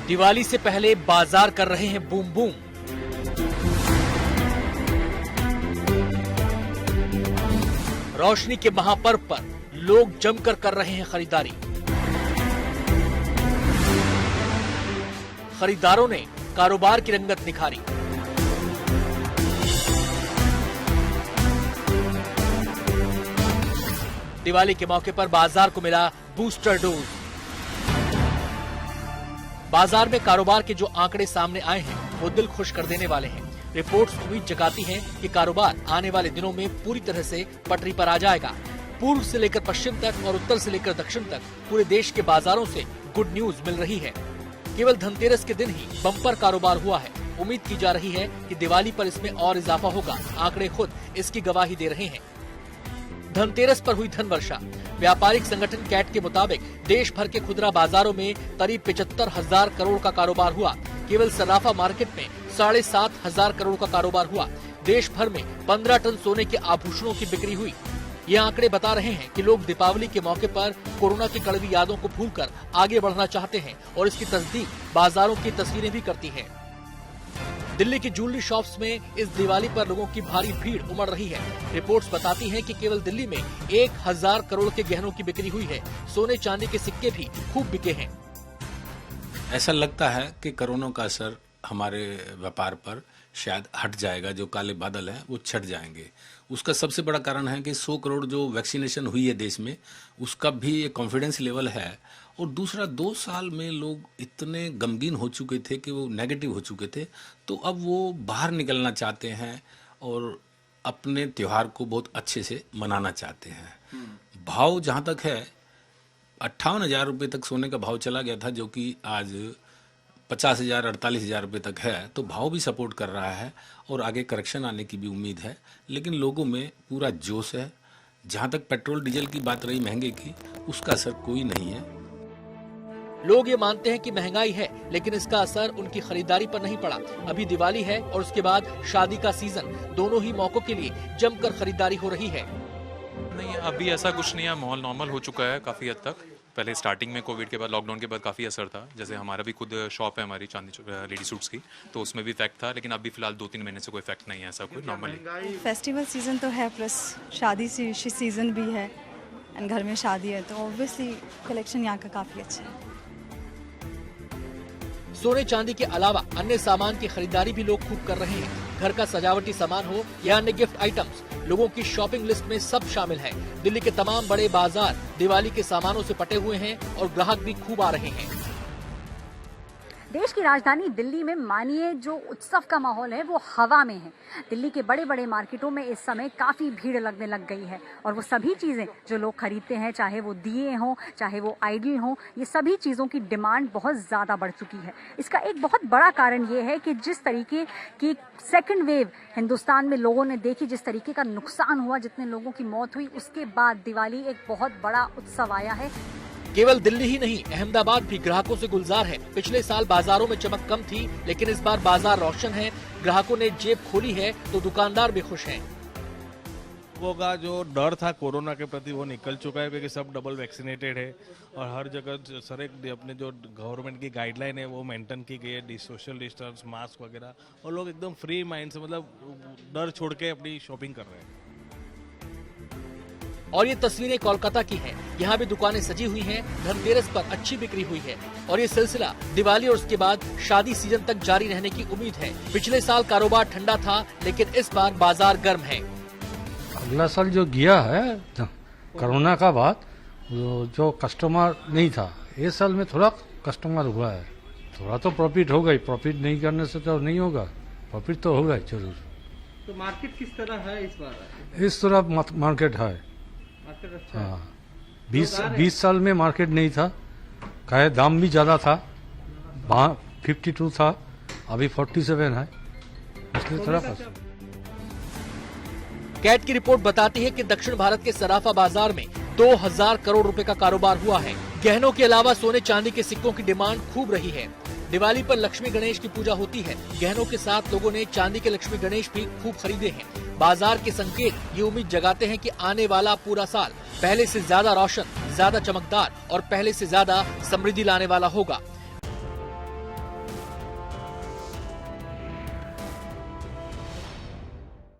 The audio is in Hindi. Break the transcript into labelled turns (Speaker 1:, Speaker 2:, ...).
Speaker 1: दिवाली से पहले बाजार कर रहे हैं बूम बूम। रोशनी के महापर्व पर लोग जमकर कर रहे हैं खरीदारी। खरीदारों ने कारोबार की रंगत निखारी। दिवाली के मौके पर बाजार को मिला बूस्टर डोज। बाजार में कारोबार के जो आंकड़े सामने आए हैं वो दिल खुश कर देने वाले हैं। रिपोर्ट्स उम्मीद जगाती हैं कि कारोबार आने वाले दिनों में पूरी तरह से पटरी पर आ जाएगा। पूर्व से लेकर पश्चिम तक और उत्तर से लेकर दक्षिण तक पूरे देश के बाजारों से गुड न्यूज मिल रही है। केवल धनतेरस के दिन ही बम्पर कारोबार हुआ है। उम्मीद की जा रही है कि दिवाली पर इसमें और इजाफा होगा। आंकड़े खुद इसकी गवाही दे रहे हैं। धनतेरस पर हुई धन वर्षा। व्यापारिक संगठन कैट के मुताबिक देश भर के खुदरा बाजारों में करीब 75,000 करोड़ का कारोबार हुआ। केवल सराफा मार्केट में 7,500 करोड़ का कारोबार हुआ। देश भर में 15 टन सोने के आभूषणों की बिक्री हुई। ये आंकड़े बता रहे हैं कि लोग दीपावली के मौके पर कोरोना की कड़वी यादों को भूलकर आगे बढ़ना चाहते हैं और इसकी तस्दीक बाजारों की तस्वीरें भी करती हैं। दिल्ली की ज्वेलरी शॉप्स में इस दिवाली पर लोगों की भारी भीड़ उमड़ रही है। रिपोर्ट्स बताती हैं कि केवल दिल्ली में 1,000 करोड़ के गहनों की बिक्री हुई है। सोने चांदी के सिक्के भी खूब बिके हैं।
Speaker 2: ऐसा लगता है कि कोरोना का असर हमारे व्यापार पर शायद हट जाएगा। जो काले बादल हैं वो छट जाएंगे। उसका सबसे बड़ा कारण है कि 100 करोड़ जो वैक्सीनेशन हुई है देश में, उसका भी एक कॉन्फिडेंस लेवल है। और दूसरा, 2 साल में लोग इतने गमगीन हो चुके थे कि वो नेगेटिव हो चुके थे, तो अब वो बाहर निकलना चाहते हैं और अपने त्योहार को बहुत अच्छे से मनाना चाहते हैं। भाव जहाँ तक है, 58,000 रुपये तक सोने का भाव चला गया था, जो कि आज 50,000 48,000 रुपये तक है। तो भाव भी सपोर्ट कर रहा है और आगे करेक्शन आने की भी उम्मीद है। लेकिन लोगों में पूरा जोश है। जहाँ तक पेट्रोल डीजल की बात रही महंगे की, उसका असर कोई नहीं है।
Speaker 1: लोग ये मानते हैं कि महंगाई है, लेकिन इसका असर उनकी खरीदारी पर नहीं पड़ा। अभी दिवाली है और उसके बाद शादी का सीजन। दोनों ही मौकों के लिए जमकर खरीदारी हो रही है।
Speaker 3: नहीं, अभी ऐसा कुछ नहीं है। माहौल नॉर्मल हो चुका है काफ़ी हद तक। पहले स्टार्टिंग में कोविड के बाद, लॉकडाउन के बाद काफ़ी असर था। जैसे हमारा भी खुद शॉप है हमारी चांदी लेडी सूट्स की, तो उसमें भी इफेक्ट था। लेकिन अभी फिलहाल 2-3 महीने से कोई इफेक्ट नहीं है ऐसा कोई, नॉर्मली।
Speaker 4: फेस्टिवल सीजन तो है, प्लस शादी सीजन भी है एंड घर में शादी है, तो ऑब्वियसली कलेक्शन यहाँ का काफ़ी अच्छा है।
Speaker 1: सोने चांदी के अलावा अन्य सामान की खरीदारी भी लोग खूब कर रहे हैं। घर का सजावटी सामान हो या अन्य गिफ्ट आइटम्स, लोगों की शॉपिंग लिस्ट में सब शामिल है। दिल्ली के तमाम बड़े बाजार दिवाली के सामानों से पटे हुए हैं और ग्राहक भी खूब आ रहे हैं।
Speaker 5: देश की राजधानी दिल्ली में मानिए जो उत्सव का माहौल है वो हवा में है। दिल्ली के बड़े बड़े मार्केटों में इस समय काफ़ी भीड़ लगने लग गई है और वो सभी चीज़ें जो लोग खरीदते हैं, चाहे वो दिए हों, चाहे वो आइडल हों, ये सभी चीज़ों की डिमांड बहुत ज़्यादा बढ़ चुकी है। इसका एक बहुत बड़ा कारण ये है कि जिस तरीके की सेकेंड वेव हिंदुस्तान में लोगों ने देखी, जिस तरीके का नुकसान हुआ, जितने लोगों की मौत हुई, उसके बाद दिवाली एक बहुत बड़ा उत्सव आया है।
Speaker 1: केवल दिल्ली ही नहीं, अहमदाबाद भी ग्राहकों से गुलजार है। पिछले साल बाजारों में चमक कम थी, लेकिन इस बार बाजार रोशन है। ग्राहकों ने जेब खोली है तो दुकानदार भी खुश हैं।
Speaker 6: लोगों का जो डर था कोरोना के प्रति वो निकल चुका है, क्योंकि सब डबल वैक्सीनेटेड है और हर जगह सर अपने जो गवर्नमेंट की गाइडलाइन है वो मेंटेन की गई है, सोशल डिस्टेंस, मास्क वगैरह, और लोग एकदम फ्री माइंड से, मतलब डर छोड़ के अपनी शॉपिंग कर रहे हैं।
Speaker 1: और ये तस्वीरें कोलकाता की हैं। यहाँ भी दुकानें सजी हुई हैं। धनतेरस पर अच्छी बिक्री हुई है और ये सिलसिला दिवाली और उसके बाद शादी सीजन तक जारी रहने की उम्मीद है। पिछले साल कारोबार ठंडा था, लेकिन इस बार बाजार गर्म है।
Speaker 7: अगला साल जो गया है कोरोना का बाद, जो कस्टमर नहीं था, इस साल में थोड़ा कस्टमर हुआ है। थोड़ा तो प्रॉफिट होगा ही, प्रॉफिट नहीं करने से तो नहीं होगा, प्रॉफिट तो होगा जरूर।
Speaker 8: तो मार्केट किस तरह है इस बार?
Speaker 7: इस तरह मार्केट है।
Speaker 8: अच्छा।
Speaker 7: हाँ, 20 साल में मार्केट नहीं था, कहे दाम भी ज्यादा था। 52 था, अभी 47 है, इसलिए थोड़ा
Speaker 1: कैट की रिपोर्ट बताती है कि दक्षिण भारत के सराफा बाजार में 2,000 करोड़ रुपए का कारोबार हुआ है। गहनों के अलावा सोने चांदी के सिक्कों की डिमांड खूब रही है। दिवाली पर लक्ष्मी गणेश की पूजा होती है। गहनों के साथ लोगों ने चांदी के लक्ष्मी गणेश भी खूब खरीदे हैं। बाजार के संकेत ये उम्मीद जगाते हैं कि आने वाला पूरा साल पहले से ज्यादा रोशन, ज्यादा चमकदार और पहले से ज्यादा समृद्धि लाने वाला होगा।